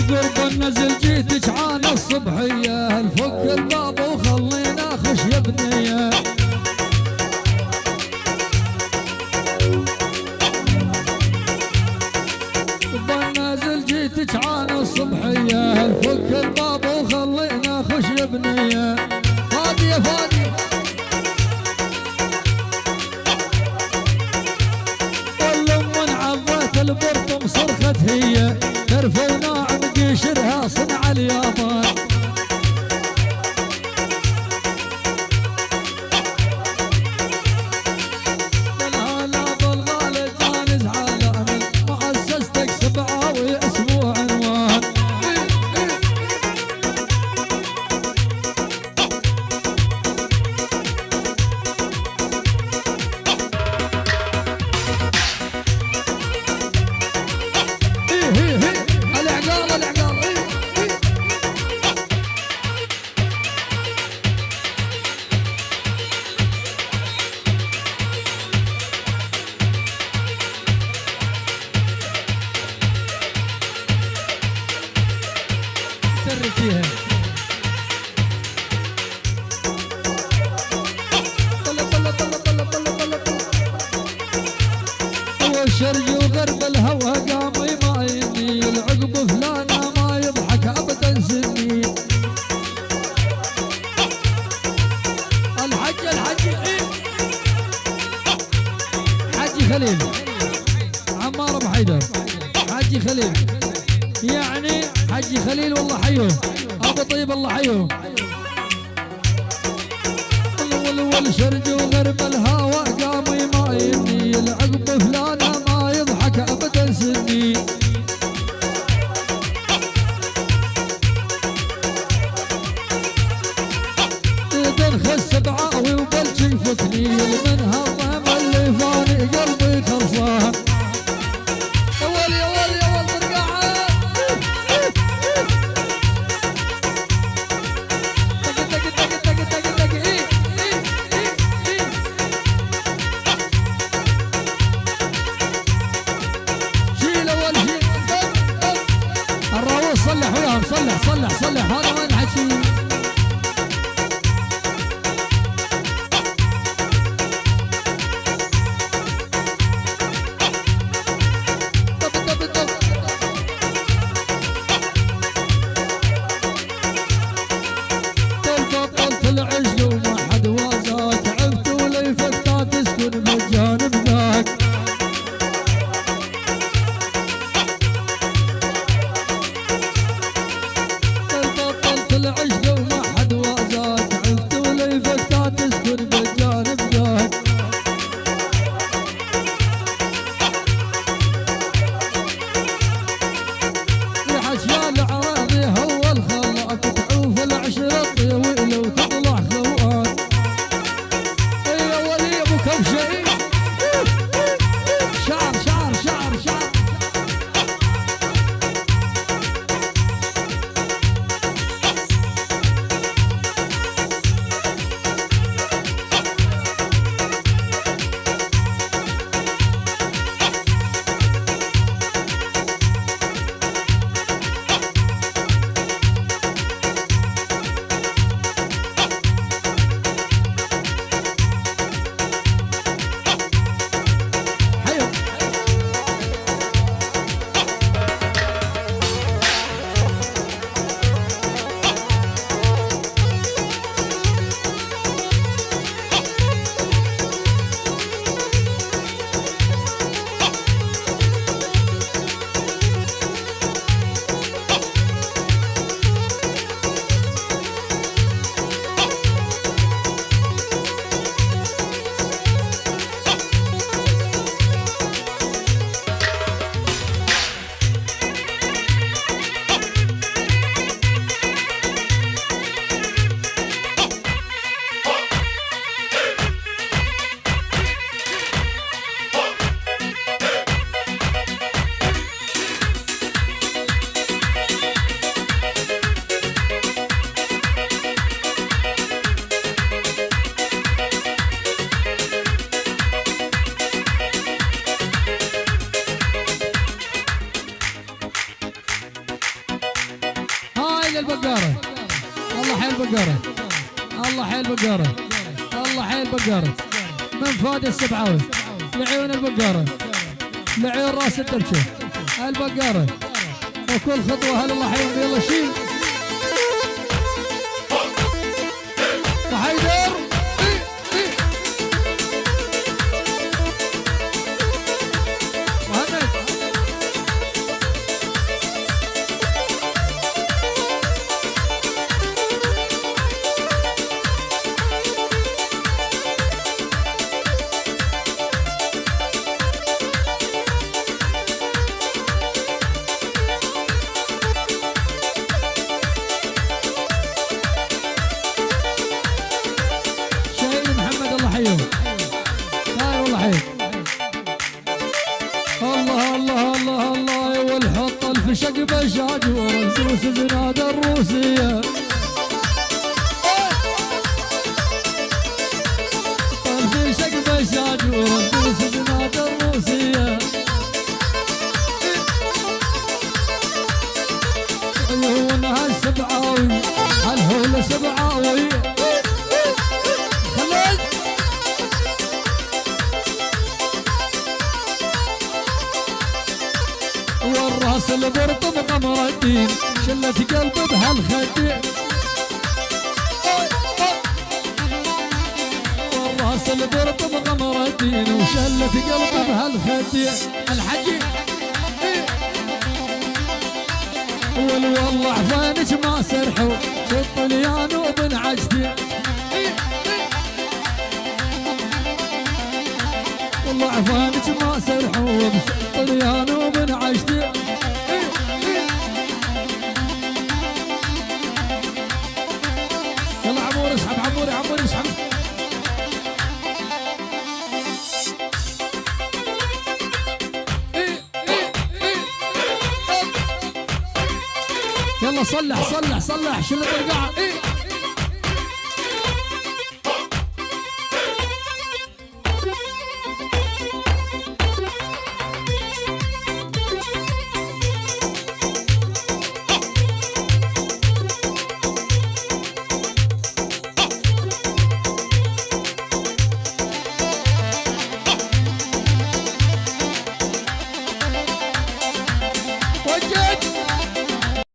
قرب النزل جيتك عانى الصبحية، الفك الباب وخلينا خش يا بنية. بالنازل جيتك عانى الصبحية، الفك الباب وخلينا خش يا بنية. فادي يا فادي والأم من عضت البرطم صرخت هي، ترفع ناعم قشرها صنع اليابان. فيها هو شرق وغرب الهوى قام يمايني، العقب فلانا ما يضحك ابدا سني. حاجي خليل عمار ابو حيدر، حاجي خليل يعني حاجي خليل والله حيهم، ابو طيب الله حيهم. والشرق وغرب الهوى قام يمايني، العقب فلانا ما يضحك ابدا سني. تنخ السبعاوي وبلش يفكني، من هالضهم اللي فاني قلبي خلصان. يا ولي يا ولي يا ولي ترقعها الراوس صلح وياهم، صلح هذا وين الحكي. طلت العجل وما حد وازا، تعبت ولي فتات تسكن بالجانب ذاك. طلت العجل علي البقارة. الله حي البقارة. الله حي البقارة. الله حي البقارة. من فؤاد السبعاوي لعيون البقارة، لعيون راس الدبشة البقارة، وكل خطوة هل الله حيهم. يلا شيل وحيدر. مهند شق بشاج والدوس زناد الروسية. في شق بشاج والدوس زناد الروسية. عيونها السبعاوي الهول سبعاوي. خليل والراس البرطم قمر الدين شلت قلب بهالخدين. والراس البرطم قمر الدين وشلت قلب بهالخدين. الحجي والله عفانك ما سرحوا الطليان وبن عجدين. والله عفانك ما سرحوا الطليان وبن عجدين. يلا عمور اسحب، عمور عمور اسحب. يلا صلح صلح صلح شلة القاعة.